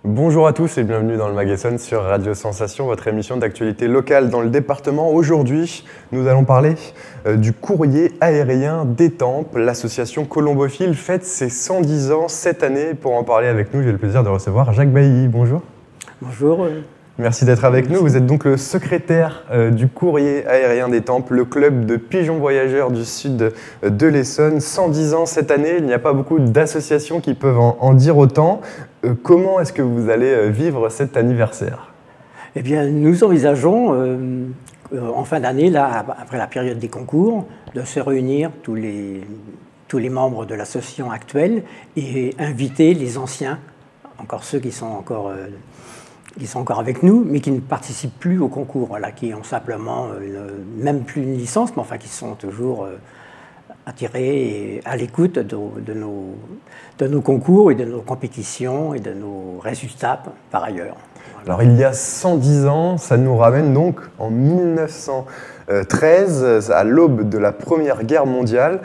Bonjour à tous et bienvenue dans le Magasin sur Radio Sensation, votre émission d'actualité locale dans le département. Aujourd'hui, nous allons parler du courrier aérien d'Étampes. L'association Colombophile fête ses 110 ans cette année. Pour en parler avec nous, j'ai le plaisir de recevoir Jacques Bailly. Bonjour. Bonjour. Merci d'être avec nous. Vous êtes donc le secrétaire du courrier aérien d'Étampes, le club de pigeons voyageurs du sud de l'Essonne. 110 ans cette année, il n'y a pas beaucoup d'associations qui peuvent en dire autant. Comment est-ce que vous allez vivre cet anniversaire ? Eh bien, nous envisageons, en fin d'année, là, après la période des concours, de se réunir tous les membres de l'association actuelle et inviter les anciens, encore ceux qui sont encore avec nous, mais qui ne participent plus au concours, voilà, qui ont simplement, même plus une licence, mais enfin qui sont toujours attirés et à l'écoute de nos concours et de nos compétitions et de nos résultats par ailleurs. Voilà. Alors il y a 110 ans, ça nous ramène donc en 1913, à l'aube de la Première Guerre mondiale.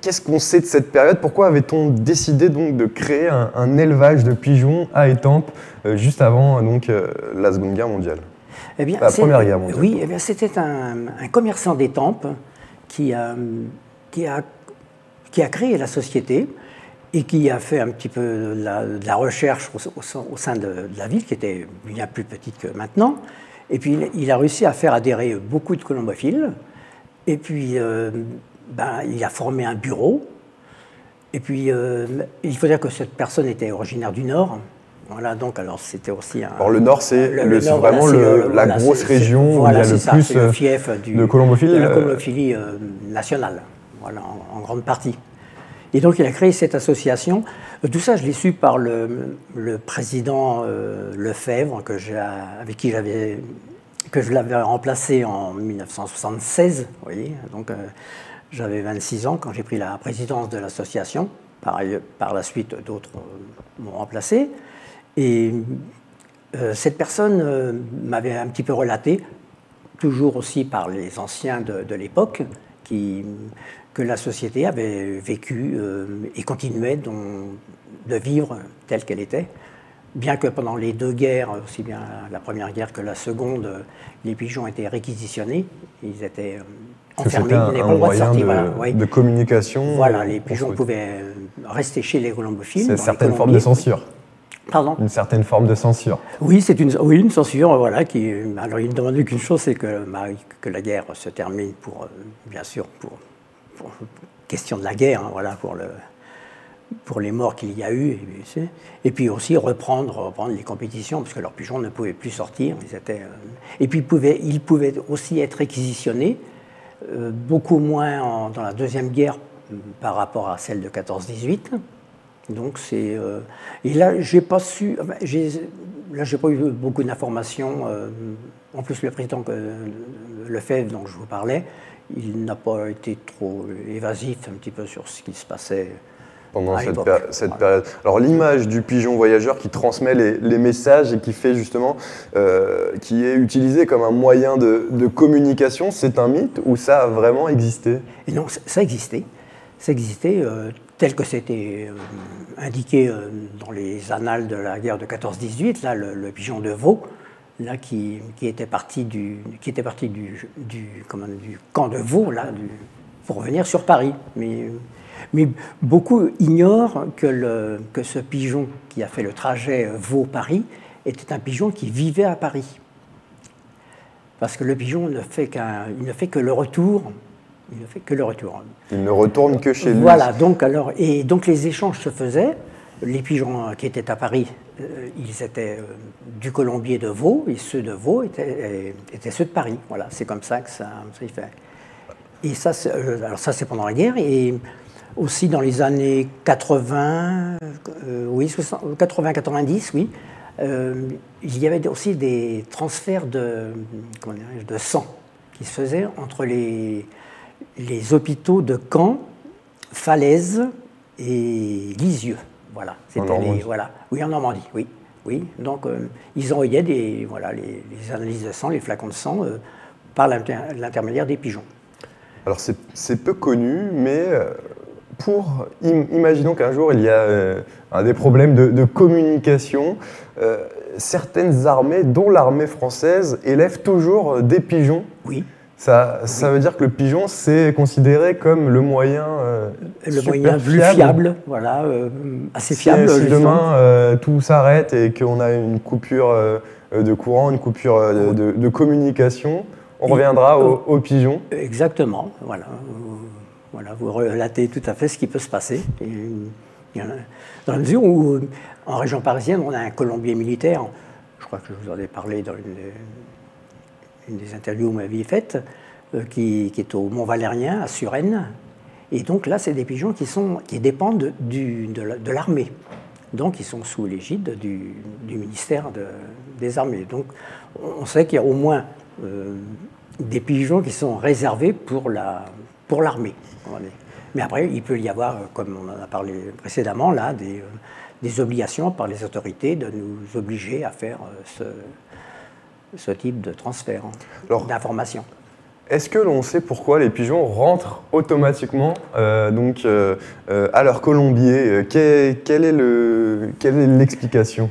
Qu'est-ce qu'on sait de cette période ? Pourquoi avait-on décidé donc de créer un élevage de pigeons à Étampes juste avant donc, la Seconde Guerre mondiale ? Eh bien, la Première Guerre mondiale. Oui, eh bien, c'était un commerçant d'Étampes qui a créé la société et qui a fait un petit peu de la recherche au sein de la ville, qui était bien plus petite que maintenant. Et puis, il a réussi à faire adhérer beaucoup de colombophiles. Et puis, il a formé un bureau. Et puis, il faut dire que cette personne était originaire du Nord. Voilà, donc, alors, c'était aussi un... Alors, le Nord, c'est vraiment la grosse région où il y a le plus le fief de colombophiles. De la colombophilie nationale, voilà, en grande partie. Et donc, il a créé cette association. Tout ça, je l'ai su par le président Lefebvre, que je l'avais remplacé en 1976. Vous voyez, donc j'avais 26 ans quand j'ai pris la présidence de l'association. Par la suite, d'autres m'ont remplacé. Et cette personne m'avait un petit peu relaté, toujours aussi par les anciens de l'époque, que la société avait vécu et continuait de vivre telle qu'elle était, bien que pendant les deux guerres, aussi bien la Première Guerre que la Seconde, les pigeons étaient réquisitionnés, ils étaient enfermés, ils n'avaient pas le droit de sortir. De communication. Voilà, les pigeons pouvaient rester chez les colombophiles. C'est une certaine forme de censure. Pardon ? Une certaine forme de censure. Oui, c'est une censure, voilà. Alors, il ne demandait qu'une chose, c'est que la guerre se termine bien sûr, pour question de la guerre, hein, voilà, pour les morts qu'il y a eu, et puis aussi reprendre les compétitions, parce que leurs pigeons ne pouvaient plus sortir. Et puis ils pouvaient aussi être réquisitionnés, beaucoup moins dans la Deuxième Guerre par rapport à celle de 14-18. Donc et là, j'ai pas eu beaucoup d'informations. En plus, le président Lefebvre, dont je vous parlais, il n'a pas été trop évasif un petit peu sur ce qui se passait pendant cette période. Alors l'image du pigeon voyageur qui transmet les messages et qui fait justement, qui est utilisé comme un moyen de communication, c'est un mythe ou ça a vraiment existé ? Et non, ça existait. Ça existait tel que c'était indiqué dans les annales de la guerre de 14-18, là, le pigeon de veau, là, qui était parti du camp de Vaux, là, pour venir sur Paris. Mais beaucoup ignorent que ce pigeon qui a fait le trajet Vaux-Paris était un pigeon qui vivait à Paris. Parce que le pigeon ne fait que le retour. Il ne fait que le retour. Il ne retourne que chez lui. Voilà, donc les échanges se faisaient. Les pigeons qui étaient à Paris, ils étaient du colombier de Vaux, et ceux de Vaux étaient ceux de Paris. Voilà, c'est comme ça que ça y fait. Et ça, c'est pendant la guerre, et aussi dans les années 80, 80-90, oui, il y avait aussi des transferts de sang qui se faisaient entre les hôpitaux de Caen, Falaise et Lisieux. Voilà, oui, en Normandie, oui. Donc, ils envoyaient les analyses de sang, les flacons de sang, par l'intermédiaire des pigeons. Alors, c'est peu connu, mais Imaginons qu'un jour il y a des problèmes de communication, certaines armées, dont l'armée française, élèvent toujours des pigeons. Oui. Ça veut dire que le pigeon, c'est considéré comme le moyen le moyen plus fiable, voilà, assez fiable. Si demain tout s'arrête et qu'on a une coupure de courant, une coupure de communication, on reviendra aux pigeons. Exactement, voilà. Voilà, vous relatez tout à fait ce qui peut se passer. Dans la mesure où, en région parisienne, on a un colombier militaire, je crois que je vous en ai parlé dans une des interviews que vous m'aviez faites, qui est au Mont-Valérien, à Suresnes. Et donc là, c'est des pigeons qui dépendent de l'armée. Donc ils sont sous l'égide du ministère des Armées. Donc on sait qu'il y a au moins des pigeons qui sont réservés pour l'armée. Mais après, il peut y avoir, comme on en a parlé précédemment, là, des obligations par les autorités de nous obliger à faire ce type de transfert d'informations. Est-ce que l'on sait pourquoi les pigeons rentrent automatiquement à leur colombier? Quelle est l'explication?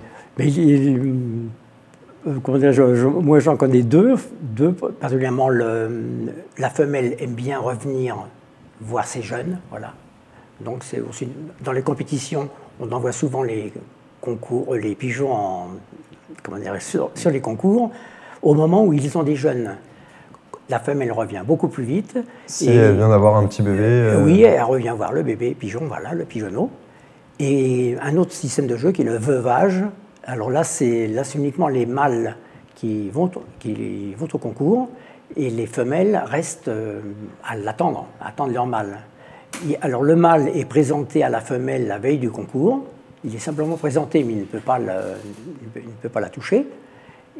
Moi, j'en connais deux. Particulièrement, la femelle aime bien revenir voir ses jeunes. Voilà. Donc, c'est aussi dans les compétitions, on envoie souvent les pigeons sur les concours au moment où ils ont des jeunes. La femelle revient beaucoup plus vite. Si elle vient d'avoir un petit bébé. Oui, elle revient voir le bébé pigeon, voilà, le pigeonneau. Et un autre système de jeu qui est le veuvage. Alors là, c'est uniquement les mâles qui vont au concours et les femelles restent à attendre leur mâle. Alors le mâle est présenté à la femelle la veille du concours. Il est simplement présenté, mais il ne peut pas la toucher.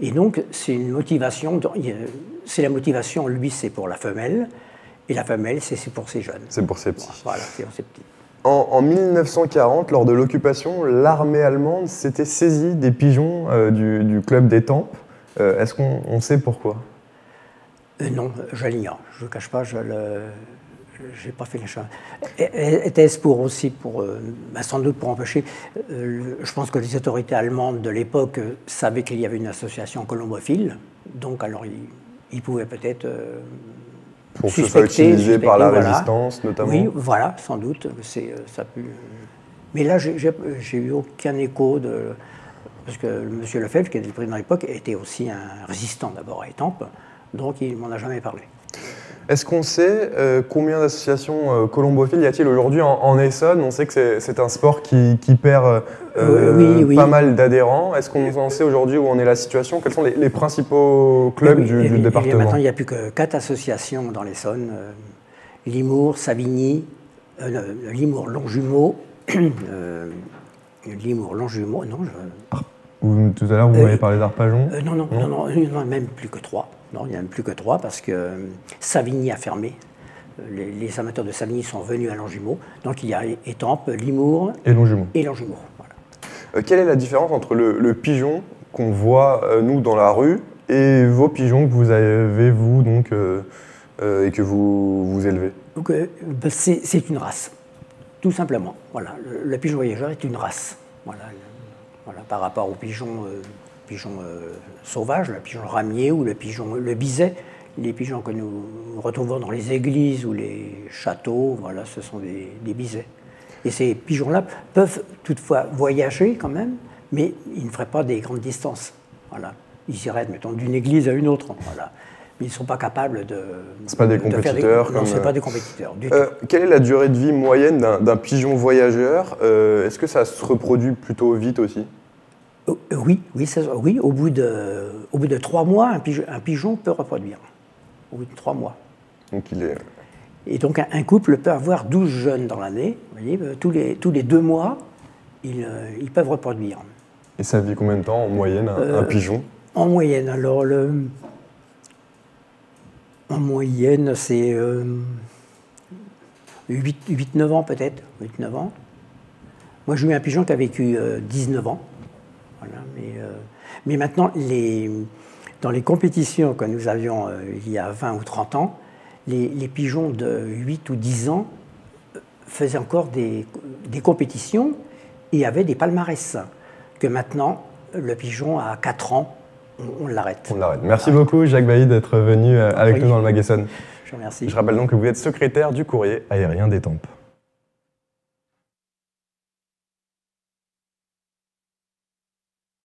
Et donc, c'est une motivation. C'est la motivation, lui, c'est pour la femelle. Et la femelle, c'est pour ses jeunes. C'est pour ses petits. Voilà, c'est pour ses petits. En 1940, lors de l'occupation, l'armée allemande s'était saisie des pigeons du club d'Étampes. Est-ce qu'on sait pourquoi? Non, je l'ignore. Je ne le cache pas, je n'ai pas fait les choses. Était-ce sans doute pour empêcher. Je pense que les autorités allemandes de l'époque savaient qu'il y avait une association colombophile, donc alors ils pouvaient peut-être pour que ce soit utilisé par la résistance, notamment. Oui, voilà, sans doute. Ça peut... Mais là, j'ai eu aucun écho parce que M. Lefebvre, qui était le président de l'époque, était aussi un résistant d'abord à Étampes, donc il ne m'en a jamais parlé. Est-ce qu'on sait combien d'associations colombophiles y a-t-il aujourd'hui en Essonne? On sait que c'est un sport qui perd oui. pas mal d'adhérents. Est-ce qu'on en sait aujourd'hui où en est la situation? Quels sont les principaux clubs du département? Maintenant, il n'y a plus que 4 associations dans l'Essonne. Limours, Savigny, Limours, Longjumeau, Tout à l'heure, vous m'avez parlé d'Arpajon. Non, il n'y en a même plus que 3. Non, il n'y en a même plus que 3 parce que Savigny a fermé. Les amateurs de Savigny sont venus à Longjumeau. Donc il y a Étampes, Limours et Longjumeau. Voilà. Quelle est la différence entre le pigeon qu'on voit, nous, dans la rue, et vos pigeons que vous avez, vous, donc, et que vous élevez? C'est une race, tout simplement. Voilà. Le pigeon voyageur est une race. Voilà, par rapport au pigeon sauvage, le pigeon ramier ou le biset. Les pigeons que nous retrouvons dans les églises ou les châteaux, voilà, ce sont des bisets. Et ces pigeons-là peuvent toutefois voyager quand même, mais ils ne feraient pas des grandes distances. Voilà. Ils iraient, mettons, d'une église à une autre. Voilà. Mais ils ne sont pas capables de... Ce pas des compétiteurs Non, ce n'est pas des compétiteurs du tout. Quelle est la durée de vie moyenne d'un pigeon voyageur? Est-ce que ça se reproduit plutôt vite aussi? Oui, au bout de 3 mois, un pigeon peut reproduire. Au bout de 3 mois. Donc il est... Et donc un couple peut avoir 12 jeunes dans l'année. Vous voyez, tous les 2 mois, ils peuvent reproduire. Et ça vit combien de temps en moyenne un pigeon? En moyenne, alors en moyenne, c'est 8-9 ans peut-être. 8-9 ans. Moi, j'ai eu un pigeon qui a vécu 19 ans. Voilà, mais maintenant, dans les compétitions que nous avions il y a 20 ou 30 ans, les pigeons de 8 ou 10 ans faisait encore des compétitions et avait des palmarès. Que maintenant, le pigeon, à 4 ans, on l'arrête. On l'arrête. Merci beaucoup, Jacques Bailly, d'être venu avec nous dans le Magasin. Je vous remercie. Je rappelle donc que vous êtes secrétaire du courrier aérien d'Étampes.